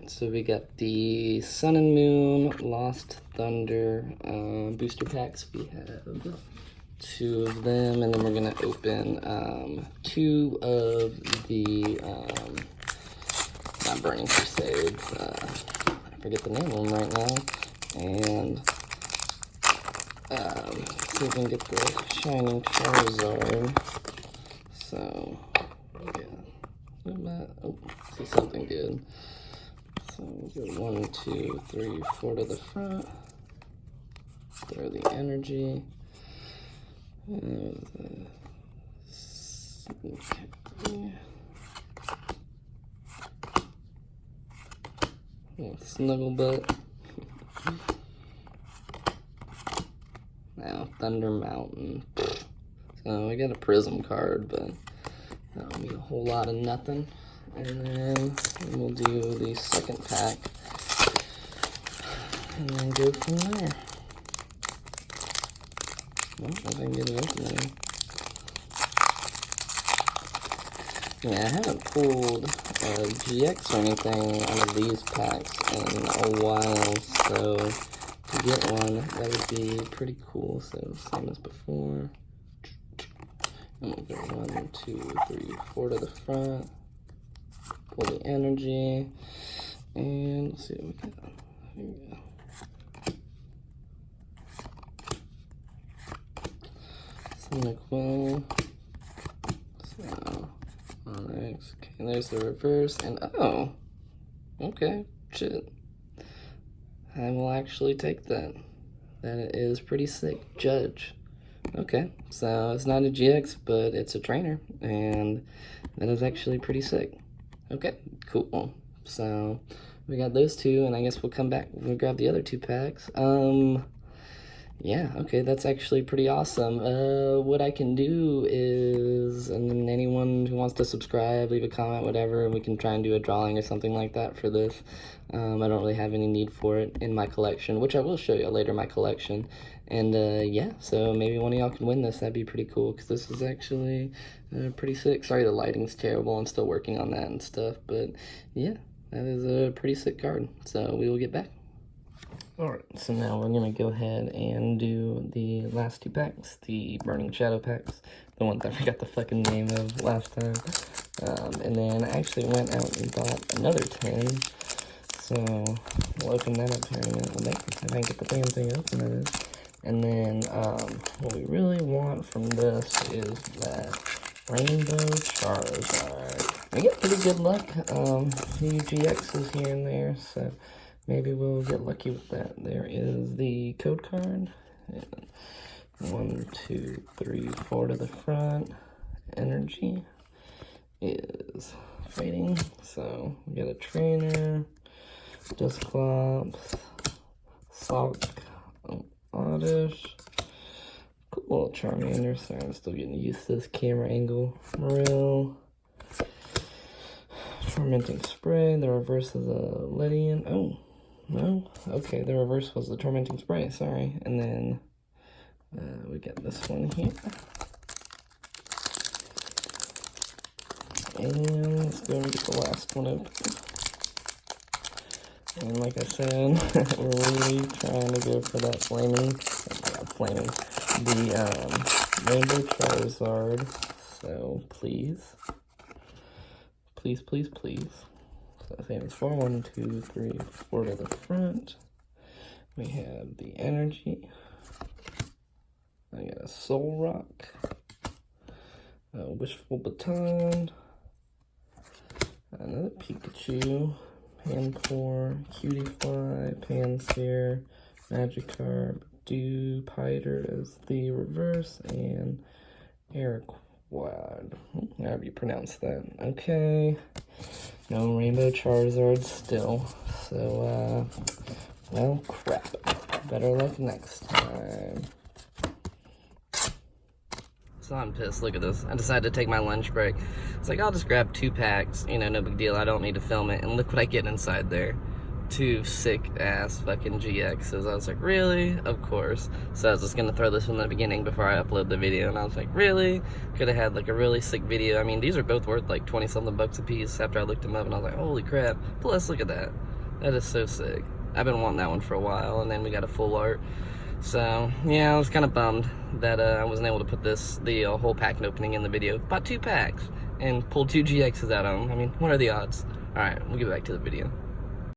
so we got the Sun and Moon Lost Thunder booster packs. We have 2 of them, and then we're gonna open 2 of the not Burning Crusades. I forget the name of them right now, and see if we can get the Shining Charizard. So yeah, oh, see something good. So we'll go 1, 2, 3, 4 to the front. Throw the energy. Snuggle butt. Now Thunder Mountain. So we got a Prism card, but that'll be a whole lot of nothing. And then we'll do the second pack and then go from there. Well, if I can get it open there. Yeah, I haven't pulled a GX or anything out of these packs in a while, so to get one, that would be pretty cool. So same as before. And we'll go 1, 2, 3, 4 to the front. Pull the energy, and let's see what we got. Here we go. Cyndaquil. So, Onyx. Okay, there's the reverse, and oh, okay, shit. I will actually take that. That is pretty sick. Judge. Okay, so it's not a GX, but it's a trainer, and that is actually pretty sick. Okay, cool. So we got those 2, and I guess we'll come back. We'll grab the other 2 packs. Yeah, okay, that's actually pretty awesome. What I can do is, and then anyone who wants to subscribe, leave a comment, whatever, and we can try and do a drawing or something like that for this. I don't really have any need for it in my collection, which I will show you later, my collection. And yeah, so maybe one of y'all can win this. That'd be pretty cool, because this is actually pretty sick. Sorry the lighting's terrible. I'm still working on that and stuff, but yeah, that is a pretty sick card. So we will get back. Alright, so now we're going to go ahead and do the last 2 packs, the Burning Shadow packs, the ones I forgot the fucking name of last time. And then I actually went out and bought another 10, so we'll open that up here in a minute. If I can get the damn thing open, that is. And then what we really want from this is that Rainbow Charizard. We get pretty good luck, few GXs here and there, so maybe we'll get lucky with that. There is the code card. And 1, 2, 3, 4 to the front. Energy is fighting. So we got a trainer, Dusclops, Sock, Oddish. Cool, Charmander. Sorry, I'm still getting used to this camera angle. Morel. Tormenting Spray. The reverse is a Lydian. Oh. No? Okay, the reverse was the Tormenting Spray, sorry. And then we get this one here. And let's go and get the last one open. And like I said, we're really trying to go for that the Rainbow Charizard. So please. Please, please, please. So I think it's 4, 1, 2, 3, 4 to the front. We have the energy. I got a Soul Rock, a Wishful Baton, another Pikachu, Panpour, Cutiefly, Pansear, Magikarp, Dewpider as the reverse, and Eriquad, however you pronounce that. Okay. No Rainbow Charizard still, so, well, crap. Better luck next time. So I'm pissed, look at this. I decided to take my lunch break. It's like, I'll just grab 2 packs, you know, no big deal, I don't need to film it, and look what I get inside there. 2 sick-ass fucking GXs. I was like, really? Of course. So I was just gonna throw this in the beginning before I upload the video, and I was like, really? Could have had, like, a really sick video. I mean, these are both worth, like, 20-something bucks a piece after I looked them up, and I was like, holy crap. Plus, look at that. That is so sick. I've been wanting that one for a while, and then we got a full art. So, yeah, I was kind of bummed that I wasn't able to put the whole pack opening in the video. Bought 2 packs and pulled 2 GXs out of them. I mean, what are the odds? Alright, we'll get back to the video.